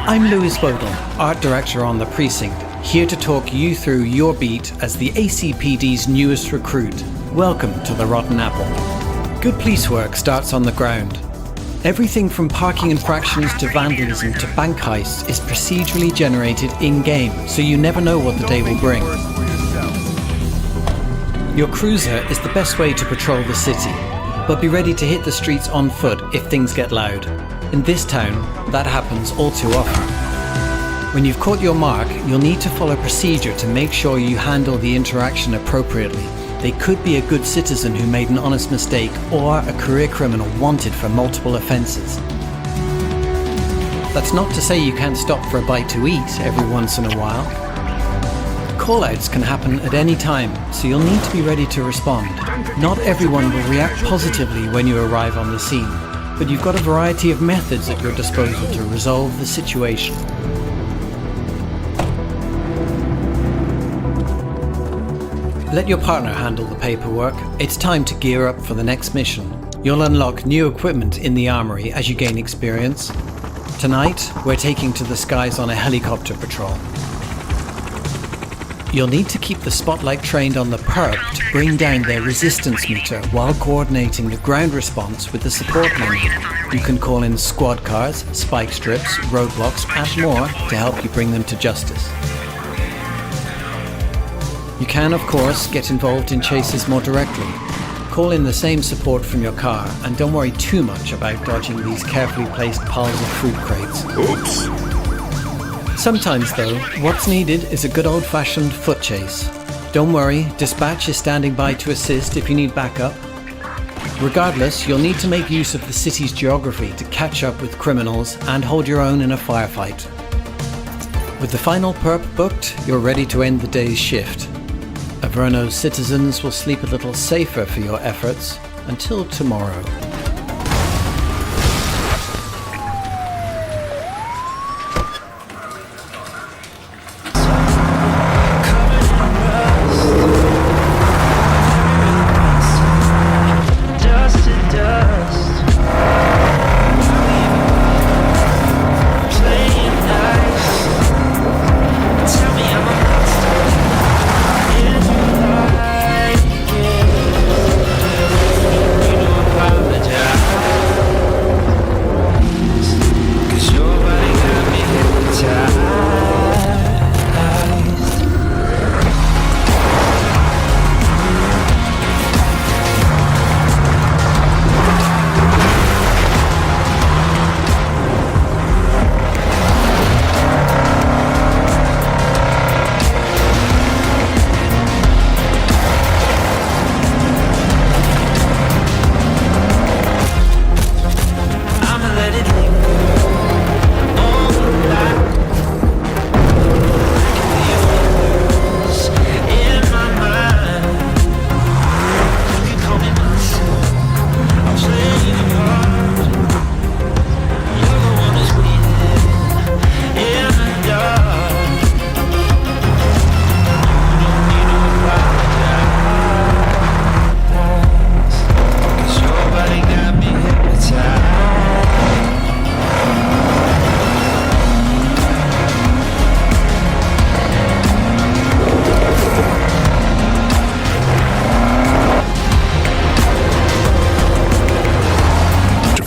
I'm Louis Bodel, Art Director on the Precinct, here to talk you through your beat as the ACPD's newest recruit. Welcome to the Rotten Apple. Good police work starts on the ground. Everything from parking infractions to vandalism to bank heists is procedurally generated in-game, so you never know what the day will bring. Your cruiser is the best way to patrol the city, but be ready to hit the streets on foot if things get loud. In this town, that happens all too often. When you've caught your mark, you'll need to follow procedure to make sure you handle the interaction appropriately. They could be a good citizen who made an honest mistake or a career criminal wanted for multiple offences. That's not to say you can't stop for a bite to eat every once in a while. Call-outs can happen at any time, so you'll need to be ready to respond. Not everyone will react positively when you arrive on the scene, but you've got a variety of methods at your disposal to resolve the situation. Let your partner handle the paperwork. It's time to gear up for the next mission. You'll unlock new equipment in the armory as you gain experience. Tonight, we're taking to the skies on a helicopter patrol. You'll need to keep the spotlight trained on the perp to bring down their resistance meter while coordinating the ground response with the support menu. You can call in squad cars, spike strips, roadblocks, and more to help you bring them to justice. You can, of course, get involved in chases more directly. Call in the same support from your car, and don't worry too much about dodging these carefully placed piles of food crates. Oops! Sometimes, though, what's needed is a good old-fashioned foot chase. Don't worry, dispatch is standing by to assist if you need backup. Regardless, you'll need to make use of the city's geography to catch up with criminals and hold your own in a firefight. With the final perp booked, you're ready to end the day's shift. Averno's citizens will sleep a little safer for your efforts until tomorrow.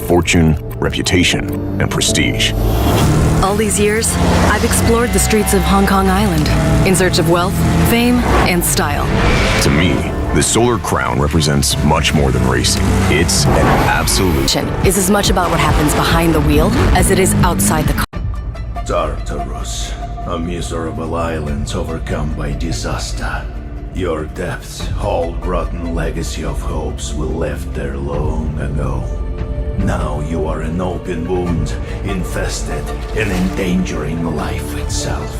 Fortune, reputation, and prestige. All these years, I've explored the streets of Hong Kong Island in search of wealth, fame, and style. To me, the Solar Crown represents much more than racing. It's an absolute... Is as much about what happens behind the wheel as it is outside the car. Tartarus, a miserable island overcome by disaster. Your depths hold rotten legacy of hopes we left there long ago. Now you are an open wound, infested and endangering life itself.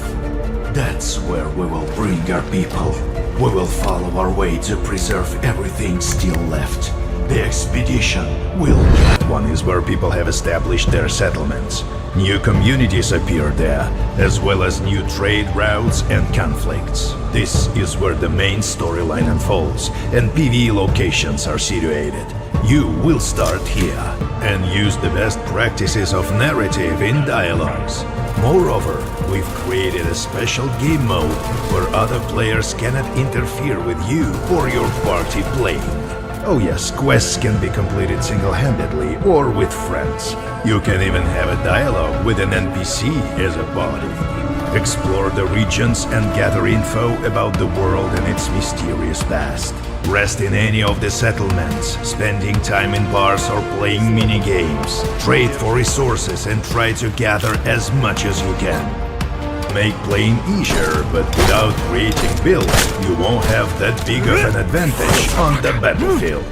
That's where we will bring our people. We will follow our way to preserve everything still left. The expedition will get. One is where people have established their settlements. New communities appear there, as well as new trade routes and conflicts. This is where the main storyline unfolds, and PvE locations are situated. You will start here and use the best practices of narrative in dialogues. Moreover, we've created a special game mode where other players cannot interfere with you or your party playing. Oh yes, quests can be completed single-handedly or with friends. You can even have a dialogue with an NPC as a body. Explore the regions and gather info about the world and its mysterious past. Rest in any of the settlements, spending time in bars or playing mini-games. Trade for resources and try to gather as much as you can. Make playing easier, but without creating builds, you won't have that big of an advantage on the battlefield.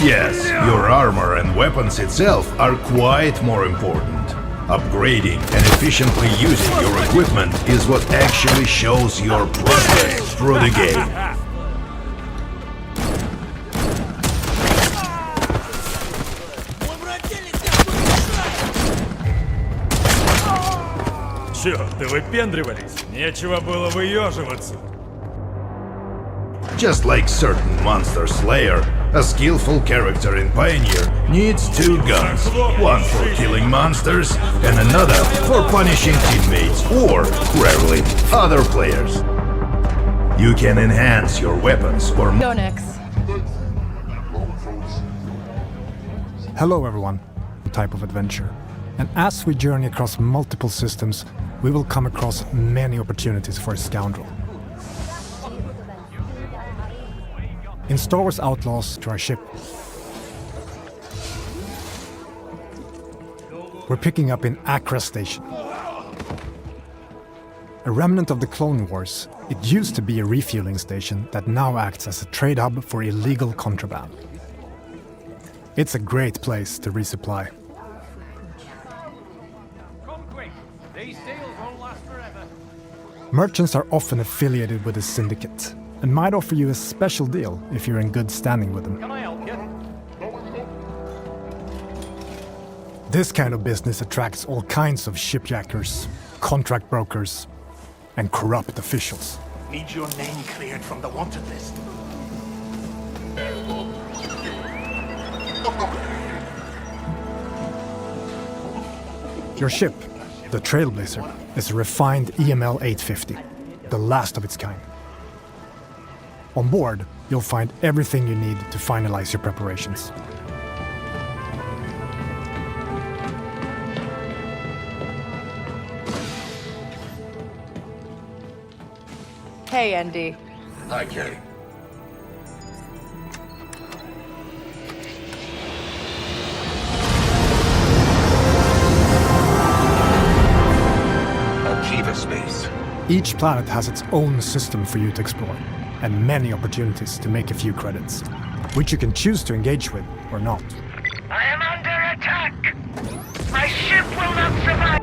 Yes, your armor and weapons itself are quite more important. Upgrading and efficiently using your equipment is what actually shows your progress through the game. Черт, выпендривались. Нечего было выеживаться. Just like certain monster slayer, a skillful character in Pioneer needs two guns. One for killing monsters, and another for punishing teammates or, rarely, other players. You can enhance your weapons or... Go next. Hello everyone, type of adventure. And as we journey across multiple systems, we will come across many opportunities for a scoundrel. In Star Wars Outlaws to our ship, we're picking up in Aghasba Station. A remnant of the Clone Wars, it used to be a refueling station that now acts as a trade hub for illegal contraband. It's a great place to resupply. Merchants are often affiliated with a syndicate and might offer you a special deal if you're in good standing with them. Can I help you? This kind of business attracts all kinds of shipjackers, contract brokers, and corrupt officials. Need your name cleared from the wanted list. Your ship, the Trailblazer, is a refined EML 850, the last of its kind. On board, you'll find everything you need to finalize your preparations. Hey, Andy. Hi, Carrie. Space. Each planet has its own system for you to explore, and many opportunities to make a few credits, which you can choose to engage with or not. I am under attack! My ship will not survive!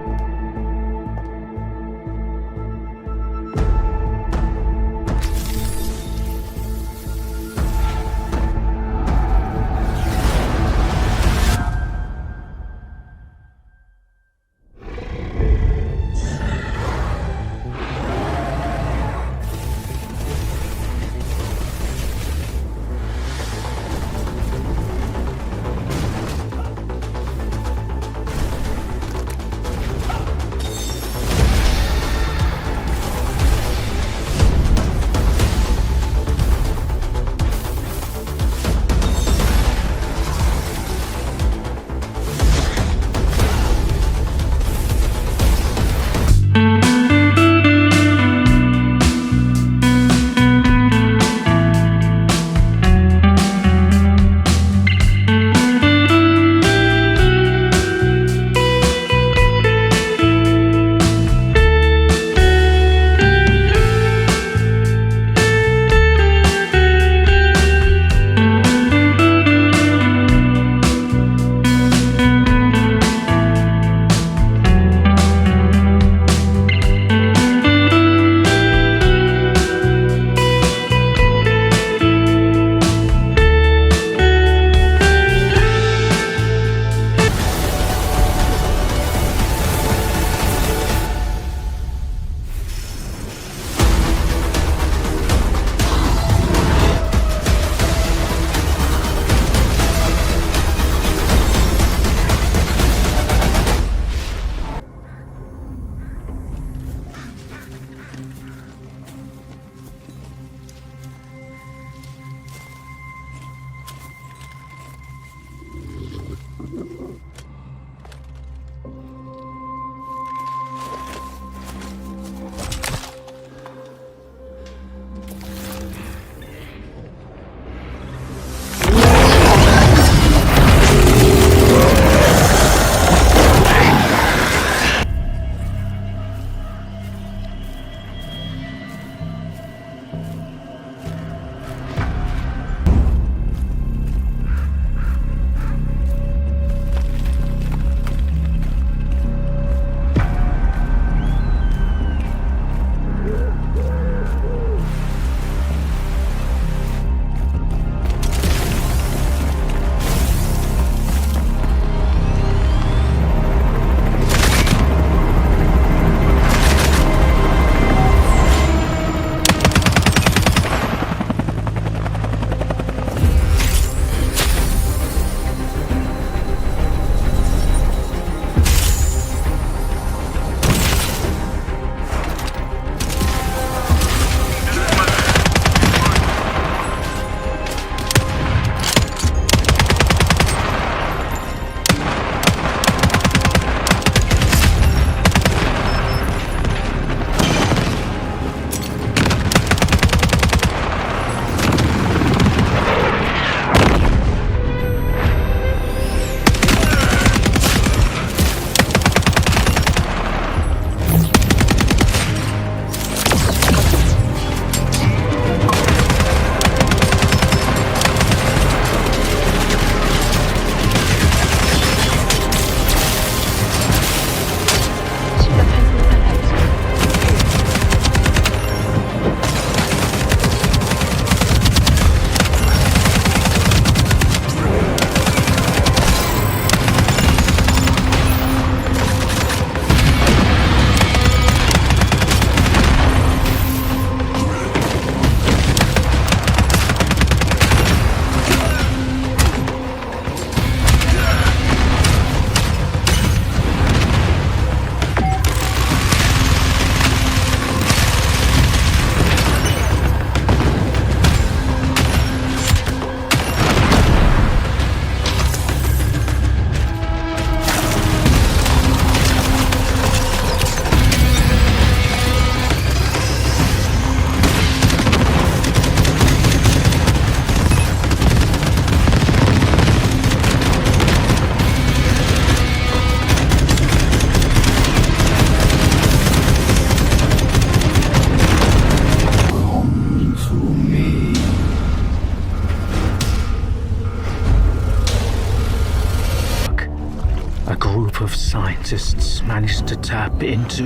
group of scientists managed to tap into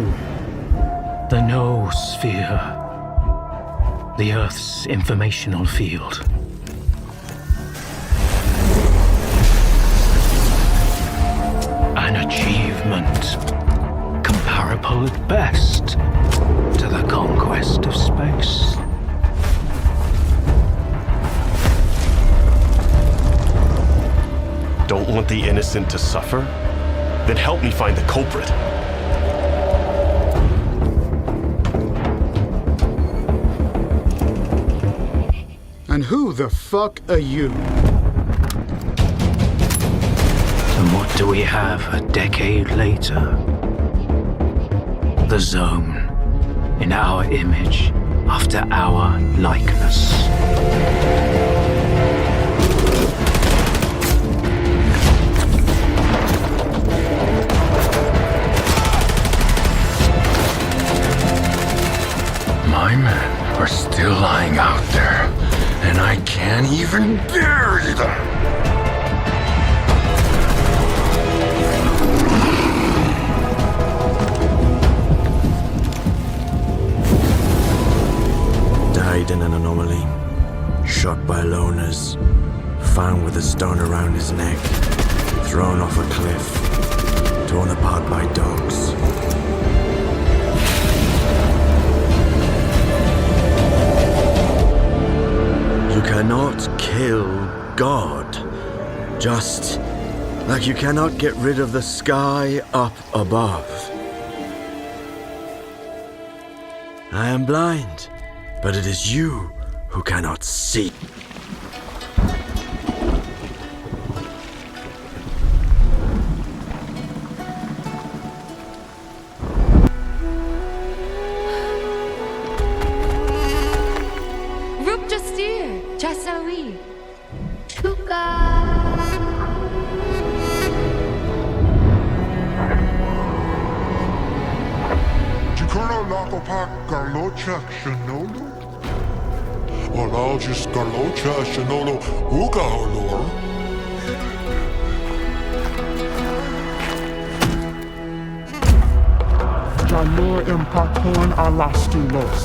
the noosphere, the Earth's informational field. An achievement comparable at best to the conquest of space. Don't want the innocent to suffer? Then help me find the culprit. And who the fuck are you? And what do we have a decade later? The Zone, in our image, after our likeness. My men are still lying out there, and I can't even bury them! Died in an anomaly. Shot by loners. Found with a stone around his neck. Thrown off a cliff. Torn apart by dogs. You cannot kill God. Just like you cannot get rid of the sky up above. I am blind, but it is you who cannot see. Rup Justir, Jasawi. Jikuro Lakopak Garlocha Shanolo? Ologis Garlocha Shanolo Ugaolor? Jalor Impakon Alastulos.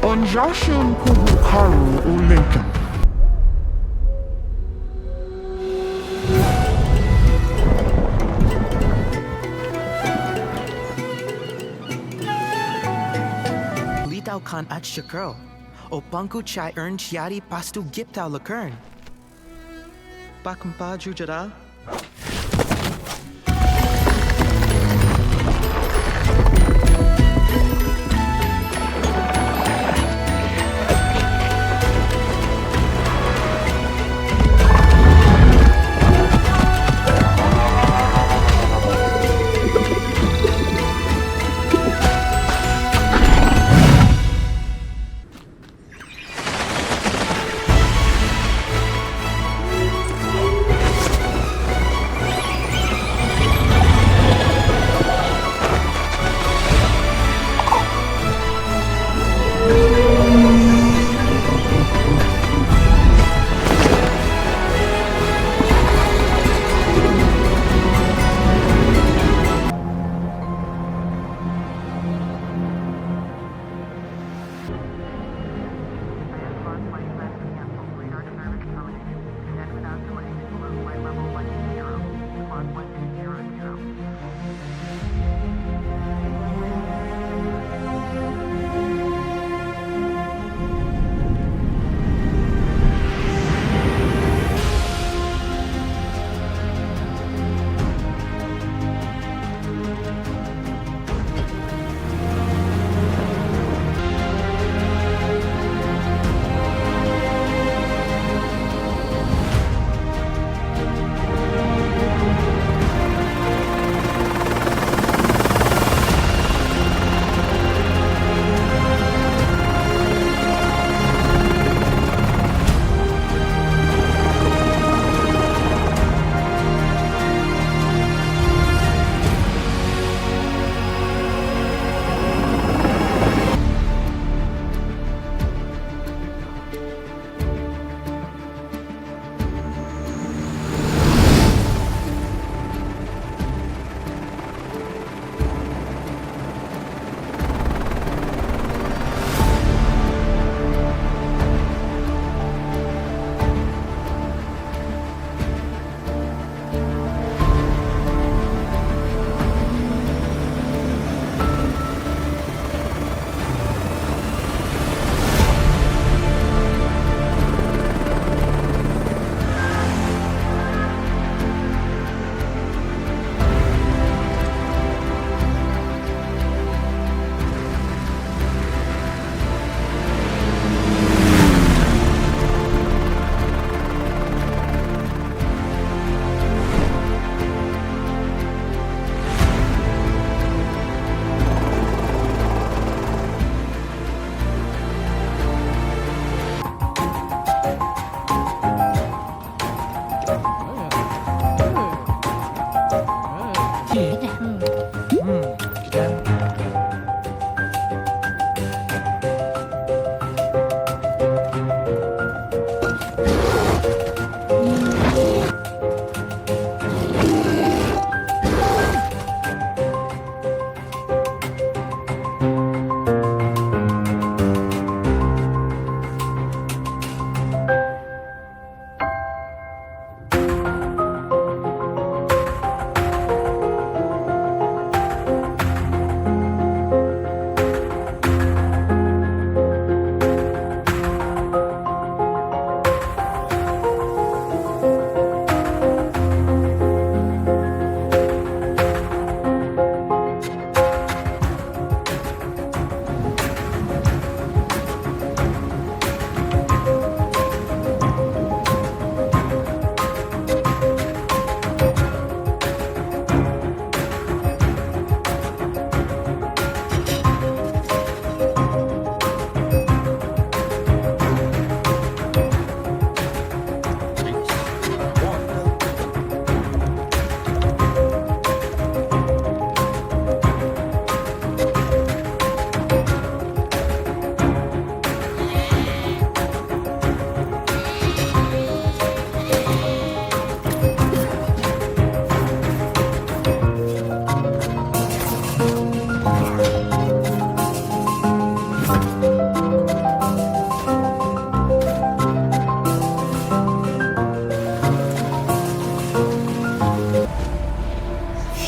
Onjashin Kubukaru Ulinkan. Litau kan at shakro. O pangku chai earn chiari pastu giptau lakern. Bakumpa jujara.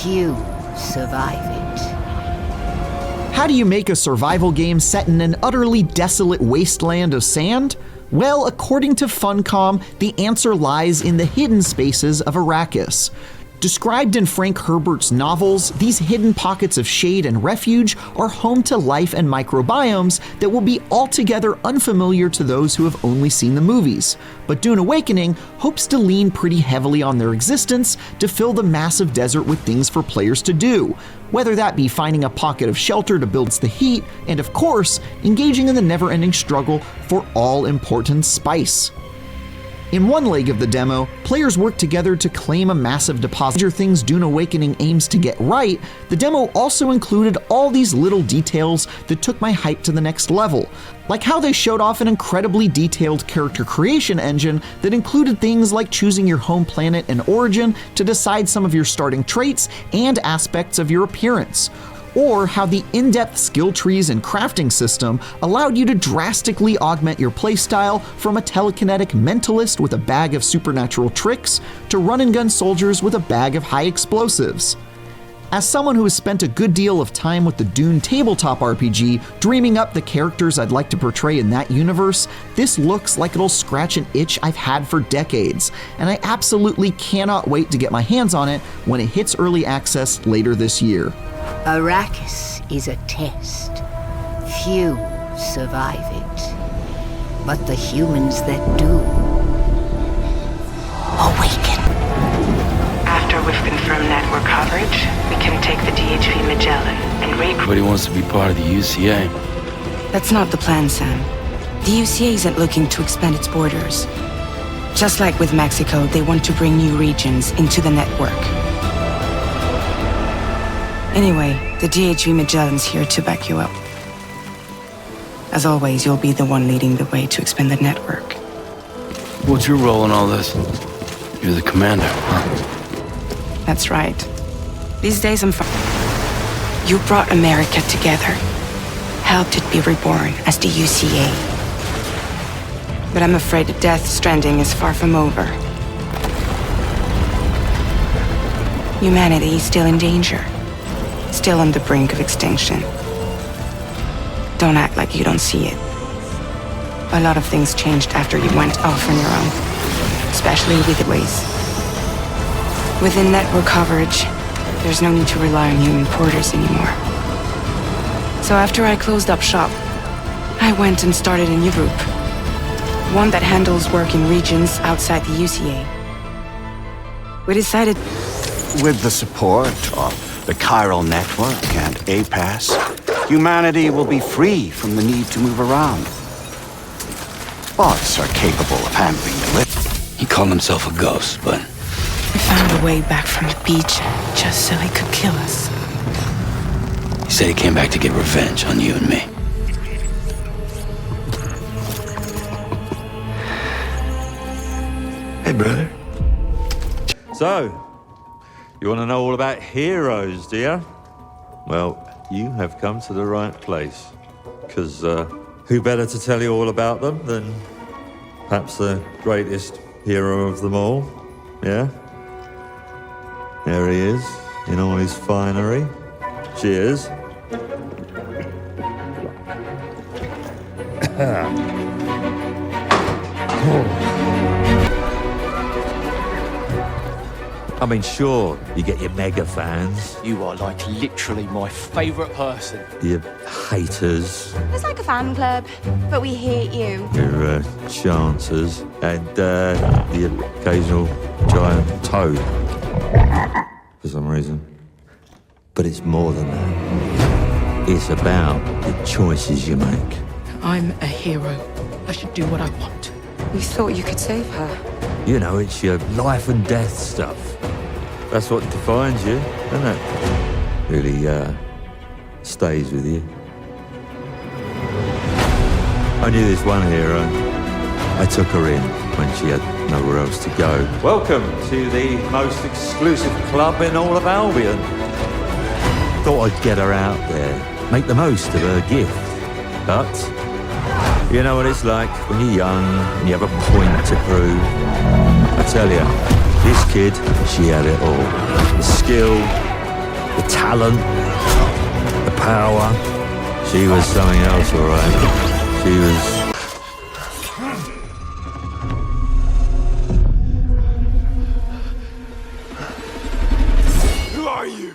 Few survive it. How do you make a survival game set in an utterly desolate wasteland of sand? Well, according to Funcom, the answer lies in the hidden spaces of Arrakis. Described in Frank Herbert's novels, these hidden pockets of shade and refuge are home to life and microbiomes that will be altogether unfamiliar to those who have only seen the movies. But Dune Awakening hopes to lean pretty heavily on their existence to fill the massive desert with things for players to do, whether that be finding a pocket of shelter to build the heat, and of course, engaging in the never-ending struggle for all-important spice. In one leg of the demo, players work together to claim a massive deposit. Major things Dune Awakening aims to get right, the demo also included all these little details that took my hype to the next level, like how they showed off an incredibly detailed character creation engine that included things like choosing your home planet and origin to decide some of your starting traits and aspects of your appearance, or how the in-depth skill trees and crafting system allowed you to drastically augment your playstyle from a telekinetic mentalist with a bag of supernatural tricks to run-and-gun soldiers with a bag of high explosives. As someone who has spent a good deal of time with the Dune tabletop RPG, dreaming up the characters I'd like to portray in that universe, this looks like it'll scratch an itch I've had for decades, and I absolutely cannot wait to get my hands on it when it hits early access later this year. Arrakis is a test. Few survive it. But the humans that do awaken. After we've confirmed network coverage, we can take the DHV Magellan and Everybody wants to be part of the UCA. That's not the plan, Sam. The UCA isn't looking to expand its borders. Just like with Mexico, they want to bring new regions into the network. Anyway, the DHV Magellan's here to back you up. As always, you'll be the one leading the way to expand the network. What's your role in all this? You're the commander, huh? That's right. These days I'm You brought America together, helped it be reborn as the UCA. But I'm afraid Death Stranding is far from over. Humanity is still in danger. Still on the brink of extinction. Don't act like you don't see it. A lot of things changed after you went off on your own, especially with the ways. Within network coverage, there's no need to rely on human porters anymore. So after I closed up shop, I went and started a new group. One that handles work in regions outside the UCA. We decided... With the support of the Chiral Network and APAS, humanity will be free from the need to move around. Bots are capable of handling the lift. He called himself a ghost, but... I found a way back from the beach just so he could kill us. He said he came back to get revenge on you and me. Hey, brother. So, you want to know all about heroes, do you? Well, you have come to the right place. Because who better to tell you all about them than perhaps the greatest hero of them all? Yeah? There he is, in all his finery. Cheers. I mean, sure, you get your mega fans, You are like literally my favourite person. your haters, It's like a fan club, but we hate you. your chancers, and the occasional giant toad, for some reason. But it's more than that. It's about the choices you make. I'm a hero. I should do what I want. We thought you could save her. You know, it's your life and death stuff. That's what defines you, isn't it? Really, stays with you. I knew this one hero. I took her in when she had nowhere else to go. Welcome to the most exclusive club in all of Albion. Thought I'd get her out there, make the most of her gift. But you know what it's like when you're young and you have a point to prove. I tell you, this kid, she had it all. The skill, the talent, the power. She was something else, all right. She was... Who are you?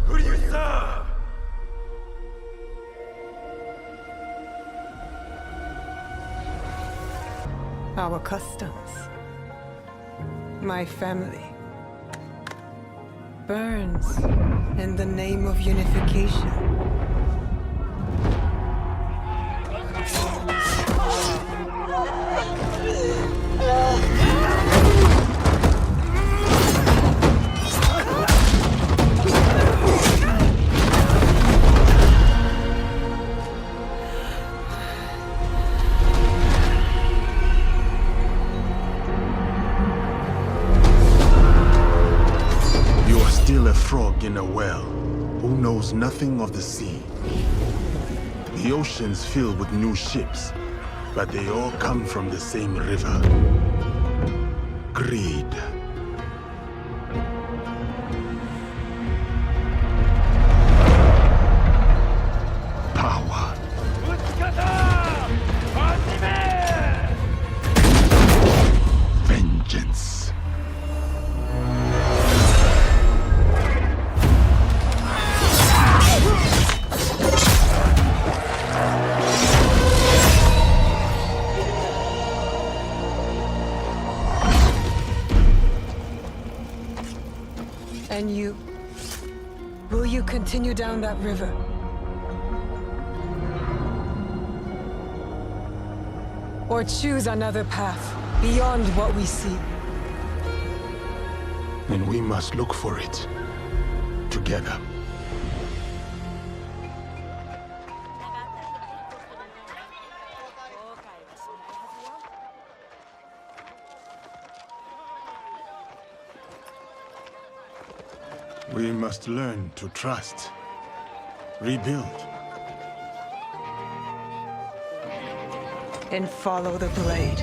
Who do you serve? Our customs, my family, burns in the name of unification. Still a frog in a well, who knows nothing of the sea. The ocean's filled with new ships, but they all come from the same river. Greed. Power. Vengeance. And you? Will you continue down that river? Or choose another path beyond what we see? And we must look for it together. We must learn to trust, rebuild. And follow the blade.